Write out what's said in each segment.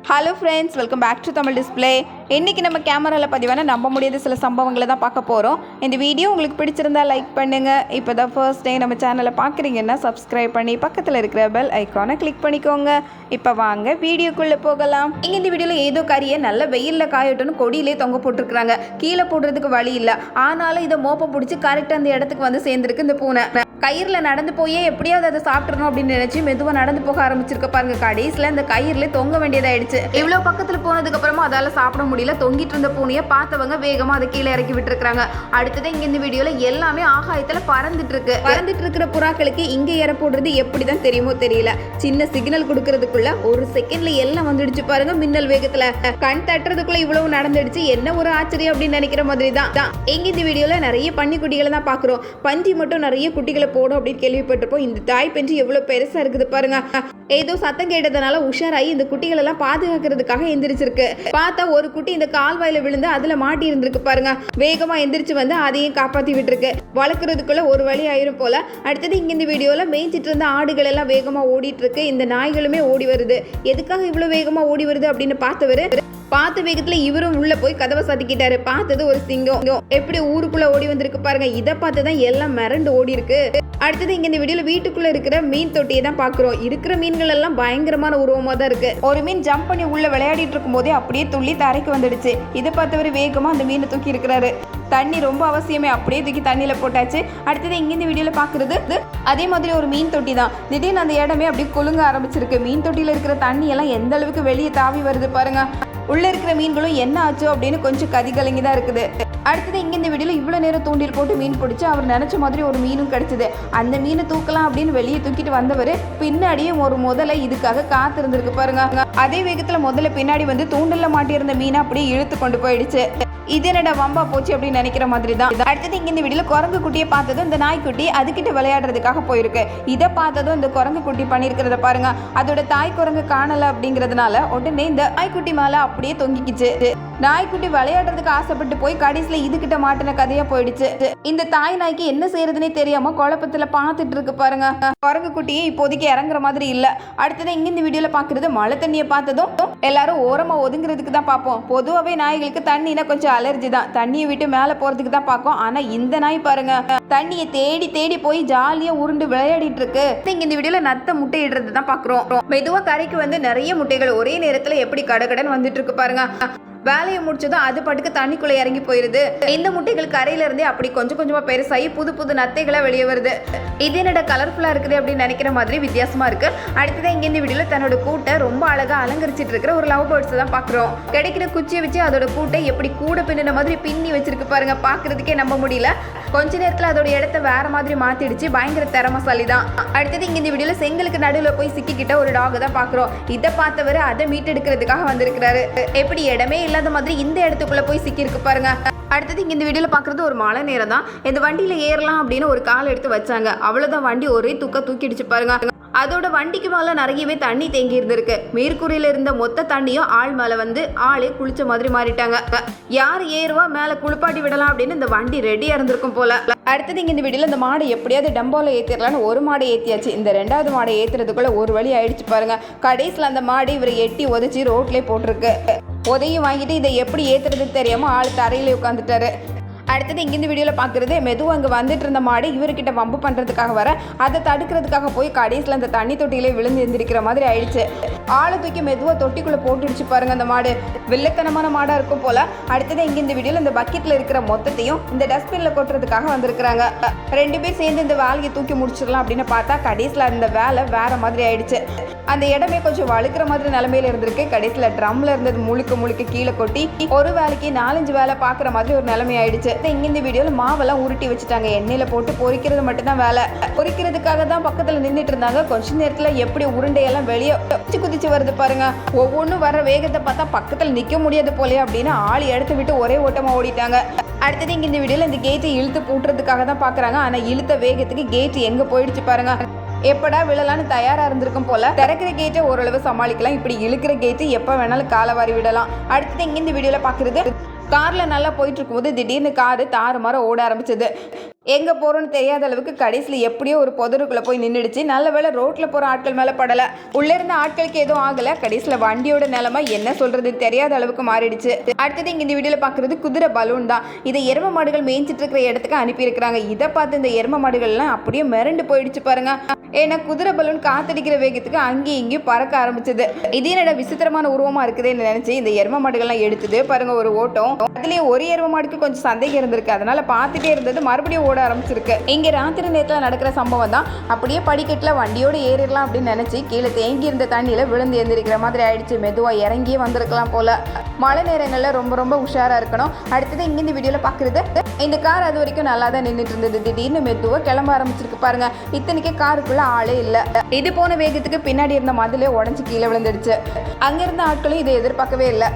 Hello friends, welcome back to Tamil display. இன்றைக்கி நம்ம கேமராவில் பதிவான நம்ப முடியாத சில சம்பவங்களை தான் பார்க்க போகிறோம். இந்த வீடியோ உங்களுக்கு பிடிச்சிருந்தா லைக் பண்ணுங்கள். இப்போ தான் ஃபர்ஸ்ட் டைம் நம்ம சேனலை பார்க்குறீங்கன்னா சப்ஸ்கிரைப் பண்ணி பக்கத்தில் இருக்கிற பெல் ஐக்கானை கிளிக் பண்ணிக்கோங்க. இப்போ வாங்க வீடியோக்குள்ளே போகலாம். இங்கே இந்த வீடியோவில் ஏதோ கறியை நல்ல வெயிலில் காயட்டும்னு கொடியிலே தொங்க போட்டிருக்கிறாங்க. கீழே போடுறதுக்கு வழி இல்லை, ஆனாலும் இதை மோப்பம் பிடிச்சி கரெக்டாக அந்த இடத்துக்கு வந்து சேர்ந்துருக்கு இந்த பூனை. கயிறில் நடந்து போயே எப்படியாவது அதை சாப்பிட்றணும் அப்படின்னு நினச்சி மெதுவாக நடந்து போக ஆரம்பிச்சிருக்க பாருங்க. கடைசியில் அந்த கயிறுல தொங்க வேண்டியதாயிடுச்சு. இவ்வளோ பக்கத்தில் போனதுக்கு அப்புறமா அதால் சாப்பிட முடியல. தொங்கிட்டு இருந்த பூனையை பார்த்தவங்க வேகமாக அதை கீழே இறக்கி விட்டுருக்காங்க. அடுத்தது இங்கே இந்த வீடியோவில் எல்லாமே ஆகாயத்தில் பறந்துட்டு இருக்கிற புறாக்களுக்கு இங்கே இற போடுறது எப்படி தான் தெரியுமோ தெரியல. சின்ன சிக்னல் கொடுக்கறதுக்குள்ள ஒரு செகண்ட்ல எல்லாம் வந்துடுச்சு பாருங்க. மின்னல் வேகத்தில் கண் தட்டுறதுக்குள்ள இவ்வளவு நடந்துடுச்சு. என்ன ஒரு ஆச்சரியம் அப்படின்னு நினைக்கிற மாதிரி தான். எங்க இந்த வீடியோவில் நிறைய பன்னி குட்டிகளை தான் பார்க்குறோம். பன்றி மட்டும் நிறைய குட்டிகளை போடும் அப்படின்னு கேள்விப்பட்டிருப்போம். இந்த தாய் பன்றி எவ்வளவு பெருசா இருக்குது பாருங்க. ஏதோ சத்தம் கேட்டதுனால உஷாராயி இந்த குட்டிகள் எல்லாம் பாதுகாக்கிறதுக்காக எந்திரிச்சிருக்கு. பார்த்தா ஒரு குட்டி இந்த கால்வாயில விழுந்து அதுல மாட்டி இருந்திருக்கு பாருங்க. வேகமா எந்திரிச்சு வந்து அதையும் காப்பாத்தி விட்டுருக்கு. வளர்க்கறதுக்குள்ள ஒரு வழி ஆயிரும் போல. அடுத்தது இங்க இந்த வீடியோல மேய்ச்சிட்டு இருந்த ஆடுகள் எல்லாம் வேகமா ஓடிட்டு இருக்கு. இந்த நாய்களுமே ஓடி வருது. எதுக்காக இவ்வளவு வேகமா ஓடி வருது அப்படின்னு பார்த்த வேகத்துல இவரும் உள்ள போய் கதவை சாத்திக்கிட்டாரு. பார்த்தது ஒரு சிங்கம் எப்படி ஊருக்குள்ள ஓடி வந்திருக்கு பாருங்க. இதை பார்த்துதான் எல்லாம் மிரண்டு ஓடி இருக்கு. அடுத்தது இங்க இந்த வீடியோல வீட்டுக்குள்ள இருக்கிற மீன் தொட்டியை தான் பாக்குறோம். இருக்கிற மீன்கள் எல்லாம் பயங்கரமான உருவமா தான் இருக்கு. ஒரு மீன் ஜம்ப் பண்ணி உள்ள விளையாடிட்டு இருக்கும் போதே அப்படியே துள்ளி தரைக்கு வந்துடுச்சு. இதை பார்த்தவர் வேகமா அந்த மீனை தூக்கி இருக்கிறாரு. தண்ணி ரொம்ப அவசியமே, அப்படியே தூக்கி தண்ணியில போட்டாச்சு. அடுத்தது இங்க இந்த வீடியோல பாக்குறது அதே மாதிரி ஒரு மீன் தொட்டி தான். திடீர்னு அந்த இடமே அப்படியே குலுங்க ஆரம்பிச்சிருக்கு. மீன் தொட்டியில இருக்கிற தண்ணி எல்லாம் எந்த அளவுக்கு வெளியே தாவி வருது பாருங்க. உள்ள இருக்கிற மீன்களும் என்ன ஆச்சோ அப்படின்னு கொஞ்சம் கதிகலங்கி தான் இருக்குது. அடுத்தது இங்க இந்த வீடியோல இவ்வளவு நேரம் தூண்டில் போட்டு மீன் பிடிச்சு அவர் நினைச்ச மாதிரி ஒரு மீனும் கிடைச்சது. அந்த மீனை தூக்கலாம் அப்படின்னு வெளியே தூக்கிட்டு வந்தவர் பின்னாடியே ஒரு முதலை இதுக்காக காத்திருந்திருக்கு பாருங்க. அதே வேகத்துல முதல்ல பின்னாடி வந்து தூண்டில்ல மாட்டியிருந்த மீனை அப்படியே இழுத்து கொண்டு போயிடுச்சு. இது என்னடா வம்பா போச்சு அப்படின்னு நினைக்கிற மாதிரி தான். அடுத்தது இங்க இந்த வீடியோல குரங்கு குட்டியை பார்த்ததும் இந்த நாய்க்குட்டி அதுகிட்ட விளையாடுறதுக்காக போயிருக்கு. இதை பார்த்ததும் இந்த குரங்கு குட்டி பண்ணிருக்கிறத பாருங்க. அதோட தாய் குரங்கு காணல அப்படிங்கறதுனால உடனே இந்த நாய்க்குட்டி மேல அப்படியே தொங்கிக்கிச்சு. நாய்க்குட்டி விளையாடுறதுக்கு ஆசைப்பட்டு போய் கடைசியில இதுகிட்ட மாட்டின கதையா போயிடுச்சு. இந்த தாய் நாய்க்கு என்ன செய்யறதுன்னே தெரியாம குழப்பத்துல பார்த்துட்டு இருக்கு பாருங்க. குரங்கு குட்டியே இப்போதைக்கு இறங்குற மாதிரி இல்ல. அடுத்தது இங்க இந்த வீடியோல பாக்குறது மழை தண்ணியை பார்த்ததும் எல்லாரும் ஓரமா ஒதுங்குறதுக்கு தான் பார்ப்போம். பொதுவாகவே நாய்களுக்கு தண்ணினா கொஞ்சம் அலர்ஜி தான். தண்ணியை விட்டு மேல போறதுக்கு தான் பார்க்கும். ஆனா இந்த நாய் பாருங்க தண்ணியை தேடி தேடி போய் ஜாலியா உருண்டு விளையாடிட்டு இருக்கு. இங்க இந்த வீடியோல நத்த முட்டை இடுறது தான் பாக்குறோம். மெதுவா கரைக்கு வந்து நிறைய முட்டைகள் ஒரே நேரத்துல எப்படி கடகடன் வந்துட்டு இருக்கு பாருங்க. வேலையை முடிச்சதும் அது பாட்டுக்கு தண்ணிக்குள்ள இறங்கி போயிருது. இந்த முட்டைகள் கரையில இருந்தே அப்படி கொஞ்சம் கொஞ்சமா பெருசாகி புது புது நத்தைகளா வெளியே வருது. இது என்னோட கலர்ஃபுல்லா இருக்குது அப்படின்னு நினைக்கிற மாதிரி வித்தியாசமா இருக்கு. அடுத்ததான் இங்க இந்த வீடியோல தன்னோட கூட்டை ரொம்ப அழகா அலங்கரிச்சிட்டு இருக்கிற ஒரு லவ் பேர்ட்ஸ் தான் பாக்குறோம். கிடைக்கிற குச்சியை வச்சு அதோட கூட்டை எப்படி கூட பின்னின மாதிரி பின்னி வச்சிருக்கு பாருங்க. பாக்குறதுக்கே நம்ப முடியல. கொஞ்ச நேரத்துல அதோட இடத்த வேற மாதிரி மாத்திடுச்சு. பயங்கர திறமசாலி தான். அடுத்தது இங்க இந்த வீடியோல செங்கலுக்கு நடுவுல போய் சிக்கிக்கிட்ட ஒரு டாக் தான் பாக்குறோம். இதை பார்த்தவர் அதை மீட்டெடுக்கிறதுக்காக வந்திருக்கிறாரு. எப்படி இடமே இல்லாத மாதிரி இந்த இடத்துக்குள்ள போய் சிக்கி இருக்கு பாருங்க. அடுத்தது இங்க இந்த வீடியோல பாக்குறது ஒரு மழை நேரம் தான். இந்த வண்டியில ஏறலாம் அப்படின்னு ஒரு கால் எடுத்து வச்சாங்க. அவ்வளவுதான் வண்டி ஒரே தூக்கிடுச்சு பாருங்க. அதோட வண்டிக்கு மேல நிறையவே தண்ணி தேங்கி இருந்திருக்கு. மேற்கூரையில இருந்த மொத்த தண்ணியும் ஆள் மேல வந்து ஆளே குளிச்ச மாதிரி மாறிட்டாங்க. யார் ஏறுவா மேல குளிப்பாட்டி விடலாம் அப்படின்னு இந்த வண்டி ரெடியா இருந்திருக்கும் போல. அடுத்தது இங்க இந்த வீடியோல இந்த மாடை எப்படியாவது டம்போல ஏத்திடலான்னு ஒரு மாடை ஏத்தியாச்சு. இந்த ரெண்டாவது மாடை ஏத்துறதுக்குள்ள ஒரு வழி ஆயிடுச்சு பாருங்க. கடைசியில் அந்த மாடு இவரை எட்டி உதச்சி ரோட்லேயே போட்டிருக்கு. உதையும் வாங்கிட்டு இதை எப்படி ஏத்துறதுன்னு தெரியாம ஆள் தரையில உட்காந்துட்டாரு. அடுத்தது இங்க இந்த வீடியோல பாக்குறது மெதுவாக அங்கே வந்துட்டு இருந்த மாடு இவர்கிட்ட வம்பு பண்றதுக்காக வர அதை தடுக்கிறதுக்காக போய் கடைசியில் அந்த தண்ணி தொட்டியிலே விழுந்து எந்திரிக்கிற மாதிரி ஆயிடுச்சு. ஆளை தூக்கி மெதுவா தொட்டிக்குள்ள போட்டுடுச்சு பாருங்க. அந்த மாடு வில்லத்தனமான மாடா இருக்கும் போல. அடுத்தது இங்க இந்த வீடியோல இந்த பக்கெட்ல இருக்கிற மொத்தத்தையும் இந்த டஸ்ட்பின்ல கொட்டுறதுக்காக வந்திருக்கிறாங்க. ரெண்டு பேர் சேர்ந்து இந்த வேலையை தூக்கி முடிச்சிடலாம் அப்படின்னு பார்த்தா கடைசியில் அந்த வேலை வேற மாதிரி ஆயிடுச்சு. அந்த இடமே கொஞ்சம் வழுக்கிற மாதிரி நிலைமையில இருந்திருக்கு. கடைசியில் ட்ரம்ல இருந்தது முழுக்க கீழே கொட்டி ஒரு வேலைக்கு 4-5 வேலை பாக்குற மாதிரி ஒரு நிலைமை ஆயிடுச்சு. இங்க இந்த வீடியோல மாவெல்லாம் உருட்டி வச்சுட்டாங்க. எண்ணெயில போட்டு பொரிக்கிறது மட்டும் தான் வேலை. பொரிக்கிறதுக்காக தான் பக்கத்துல நின்றுட்டு இருந்தாங்க. கொஞ்ச நேரத்துல எப்படி உருண்டையெல்லாம் வெளியே குதிச்சு வருது பாருங்க. ஒவ்வொன்றும் வர வேகத்தை பார்த்தா பக்கத்துல நிக்க முடியாது போலே அப்படின்னு ஆள் எடுத்து விட்டு ஒரே ஓட்டமா ஓடிட்டாங்க. அடுத்தது இங்க இந்த வீடியோல இந்த கேட்டை இழுத்து பூட்டுறதுக்காக தான் பாக்குறாங்க. ஆனா இழுத்த வேகத்துக்கு கேட் எங்க போயிடுச்சு பாருங்க. எப்படா விழலான்னு தயாரா இருந்திருக்கும் போல. திறக்கிற கேட்டை ஓரளவு சமாளிக்கலாம். இப்படி இழுக்கிற கேட்டு எப்ப வேணாலும் காலவாரி விடலாம். அடுத்தது இங்க இந்த வீடியோல பாக்குறது காரில் நல்லா போயிட்டு இருக்கும்போது திடீர்னு காரு தாறுமாற ஓட ஆரம்பிச்சது. எங்கே போகிறோன்னு தெரியாத அளவுக்கு கடைசியில் எப்படியோ ஒரு புதருக்குள்ளே போய் நின்றுடுச்சு. நல்ல வேளை ரோட்டில் போகிற ஆட்கள் மேலே படலை. உள்ளே இருந்த ஆட்களுக்கு எதுவும் ஆகலை. கடைசியில் வண்டியோட நிலைமை என்ன சொல்கிறது தெரியாத அளவுக்கு மாறிடுச்சு. அடுத்தது இங்கே இந்த வீடியோவில் பார்க்குறது குதிரை பலூன் தான். இதை எரும மாடுகள் மேய்ஞ்சிட்டு இருக்கிற இடத்துக்கு அனுப்பியிருக்கிறாங்க. இதை பார்த்து இந்த எரும மாடுகள்லாம் அப்படியே மிரண்டு போயிடுச்சு பாருங்க. ஏன்னா குதிரை பலூன் காத்தடிக்கிற வேகத்துக்கு அங்கேயும் இங்கேயும் பறக்க ஆரம்பிச்சது. இதே நட விசித்திரமான உருவமாக இருக்குதுன்னு நினச்சி இந்த எரும மாடுகள்லாம் எடுத்தது பாருங்க ஒரு ஓட்டம். அதுலேயே ஒரு எரும மாடுக்கு கொஞ்சம் சந்தேகம் இருந்திருக்கு. அதனால பார்த்துட்டே இருந்தது மறுபடியும் ஓட ஆரம்பிச்சிருக்கு. இங்கே ராத்திரி நேரத்தில் நடக்கிற சம்பவம் தான். அப்படியே படிக்கட்டில் வண்டியோடு ஏறிடலாம் அப்படின்னு நினச்சி கீழே தேங்கி இருந்த தண்ணியில் விழுந்து எந்திரிக்கிற மாதிரி ஆயிடுச்சு. மெதுவாக இறங்கியே வந்திருக்கலாம் போல. மழை நேரங்களில் ரொம்ப ரொம்ப உஷாராக இருக்கணும். அடுத்தது இங்கே இந்த வீடியோவில் பார்க்குறது இந்த கார் அது வரைக்கும் நல்லா தான் நின்றுட்டு இருந்தது. திடீர்னு மெதுவாக கிளம்ப ஆரம்பிச்சிருக்கு பாருங்க. இத்தனைக்கு காருக்குள்ள ஆளே இல்லை. இது போன வேகத்துக்கு பின்னாடி இருந்த மதிலே உடஞ்சி கீழே விழுந்துடுச்சு. அங்கிருந்த ஆட்களும் இதை எதிர்பார்க்கவே இல்லை.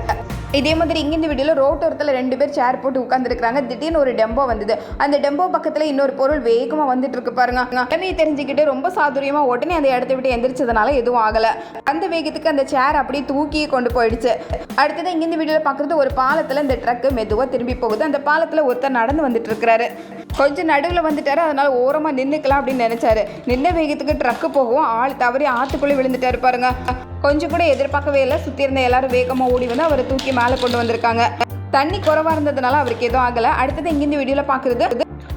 இதே மாதிரி இங்கே இந்த வீடியோவில் ரோட்டோரத்தில் 2 பேர் சேர் போட்டு உட்காந்துருக்காங்க. திடீர்னு ஒரு டெம்போ வந்தது. அந்த டெம்போ பக்கத்தில் இன்னொரு பொருள் வேகமாக வந்துட்டு இருக்கு பாருங்க. நிலைமையை தெரிஞ்சுக்கிட்டு ரொம்ப சாதுரியமாக உடனே அந்த இடத்த விட்டு எந்திரிச்சதுனால எதுவும் ஆகலை. அந்த வேகத்துக்கு அந்த சேர் அப்படியே தூக்கி கொண்டு போயிடுச்சு. அடுத்தது இங்கே இந்த வீடியோவில் பார்க்குறது ஒரு பாலத்தில் இந்த ட்ரக்கு மெதுவாக திரும்பி போகுது. அந்த பாலத்தில் ஒருத்தர் நடந்து வந்துட்டு இருக்கிறாரு. கொஞ்சம் நடுவில் வந்துட்டாரு. அதனால ஓரமாக நின்றுக்கலாம் அப்படின்னு நினைச்சாரு. நின்ன வேகத்துக்கு ட்ரக்கு போகவும் ஆள் தவறி ஆற்றுக்குள்ளே விழுந்துட்டாரு பாருங்க. கொஞ்சம் கூட எதிர்பார்க்கவே இல்லை. சுற்றி இருந்த எல்லாரும் வேகமாக ஓடி வந்து அவரை தூக்கி மேலே கொண்டு வந்திருக்காங்க. தண்ணி குறைவாக இருந்ததுனால அவருக்கு எதுவும் ஆகலை. அடுத்தது இங்கிருந்து வீடியோவில் பார்க்குறது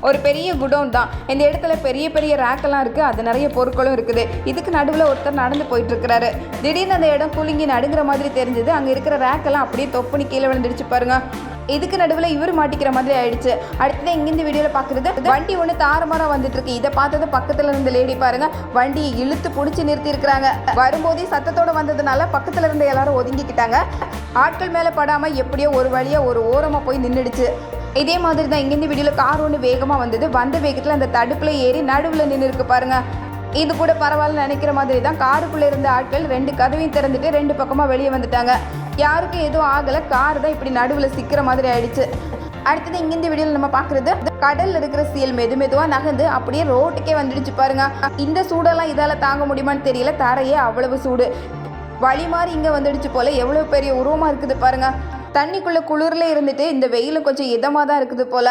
ஒரு பெரிய குடோன் தான். இந்த இடத்துல பெரிய பெரிய ரேக்கெல்லாம் இருக்குது. அது நிறைய பொருட்களும் இருக்குது. இதுக்கு நடுவில் ஒருத்தர் நடந்து போயிட்டு இருக்கிறாரு. திடீர்னு அந்த இடம் குலுங்கி நடுங்கிற மாதிரி தெரிஞ்சது. அங்கே இருக்கிற ரேக்கெல்லாம் அப்படியே தொப்புனி கீழே விழுந்துடுச்சு பாருங்க. இதுக்கு நடுவில் இவர் மாட்டிக்கிற மாதிரி ஆயிடுச்சு. அடுத்தது இங்கிருந்து வீடியோவில் பார்க்குறது வண்டி ஒன்று தாறுமாறாக வந்துட்டு இருக்கு. இதை பார்த்தது பக்கத்தில் இருந்த லேடி பாருங்க வண்டியை இழுத்து பிடிச்சி நிறுத்தி இருக்கிறாங்க. வரும்போதே சத்தத்தோடு வந்ததுனால பக்கத்தில் இருந்த எல்லாரும் ஒதுங்கிக்கிட்டாங்க. ஆட்கள் மேலே படாமல் எப்படியோ ஒரு வழியாக ஒரு ஓரமாக போய் நின்றுடுச்சு. இதே மாதிரி தான் இங்கிருந்து வீடியோவில் கார் ஒன்று வேகமாக வந்தது. வந்த வேகத்தில் அந்த தடுப்பில் ஏறி நடுவில் நின்று இருக்கு பாருங்க. இது கூட பரவாயில்ல நினைக்கிற மாதிரி தான். காருக்குள்ளே இருந்த ஆட்கள் 2 கதவையும் திறந்துட்டு 2 பக்கமாக வெளியே வந்துட்டாங்க. யாருக்கும் எதுவும் ஆகலை. கார் தான் இப்படி நடுவில் சிக்கிற மாதிரி ஆயிடுச்சு. அடுத்தது இங்கிருந்து வீடியோவில் நம்ம பார்க்குறது கடலில் இருக்கிற சீல் மெதுவாக நகர்ந்து அப்படியே ரோட்டுக்கே வந்துடுச்சு பாருங்க. இந்த சூடெல்லாம் இதால் தாங்க முடியுமான்னு தெரியல. தரையே அவ்வளவு சூடு. வழி மாதிரி இங்கே வந்துடுச்சு போல். எவ்வளோ பெரிய உருவமாக இருக்குது பாருங்க. தண்ணிக்குள்ளே குளிரில் இருந்துட்டு இந்த வெயிலும் கொஞ்சம் இதமாக தான் இருக்குது போல்.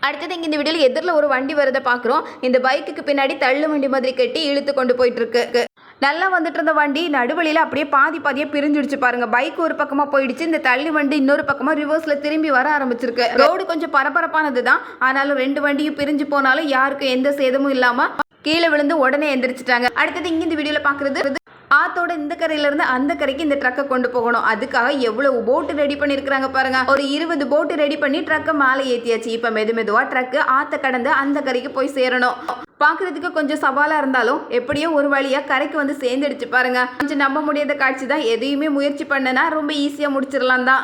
அடுத்தது இங்கே இந்த வீடியோவில் எதிரில் ஒரு வண்டி வருதை பார்க்குறோம். இந்த பைக்குக்கு பின்னாடி தள்ளு வண்டி மாதிரி கட்டி இழுத்து கொண்டு போயிட்டுருக்கு. நல்லா வந்துட்டு இருந்த வண்டி நடுவழியில் அப்படியே பாதியாக பிரிஞ்சிடுச்சு பாருங்க. பைக் ஒரு பக்கமாக போயிடுச்சு. இந்த தள்ளி வண்டி இன்னொரு பக்கமாக ரிவர்ஸில் திரும்பி வர ஆரம்பிச்சிருக்கு. ரோடு கொஞ்சம் பரபரப்பானது தான். ஆனாலும் 2 வண்டியும் பிரிஞ்சு போனாலும் யாருக்கும் எந்த சேதமும் இல்லாமல் கீழே விழுந்து உடனே எந்திரிச்சிட்டாங்க. அடுத்தது இங்கே இந்த வீடியோவில் பார்க்குறது ஆத்தோட இந்த கரையிலேருந்து அந்த கரைக்கு இந்த ட்ரக்கை கொண்டு போகணும். அதுக்காக எவ்வளவு போட்டு ரெடி பண்ணியிருக்கிறாங்க பாருங்க. ஒரு 20 போட்டு ரெடி பண்ணி ட்ரக்கை மேலே ஏற்றியாச்சு. இப்போ மெதுவாக ட்ரக்கு ஆற்ற கடந்து அந்த கரைக்கு போய் சேரணும். பார்க்குறதுக்கு கொஞ்சம் சவாலாக இருந்தாலும் எப்படியோ ஒரு வழியாக கரைக்கு வந்து சேர்ந்துடுச்சு பாருங்க. கொஞ்சம் நம்ப முடியாத காட்சி தான். எதையுமே முயற்சி பண்ணனா ரொம்ப ஈஸியாக முடிச்சிடலாம் தான்.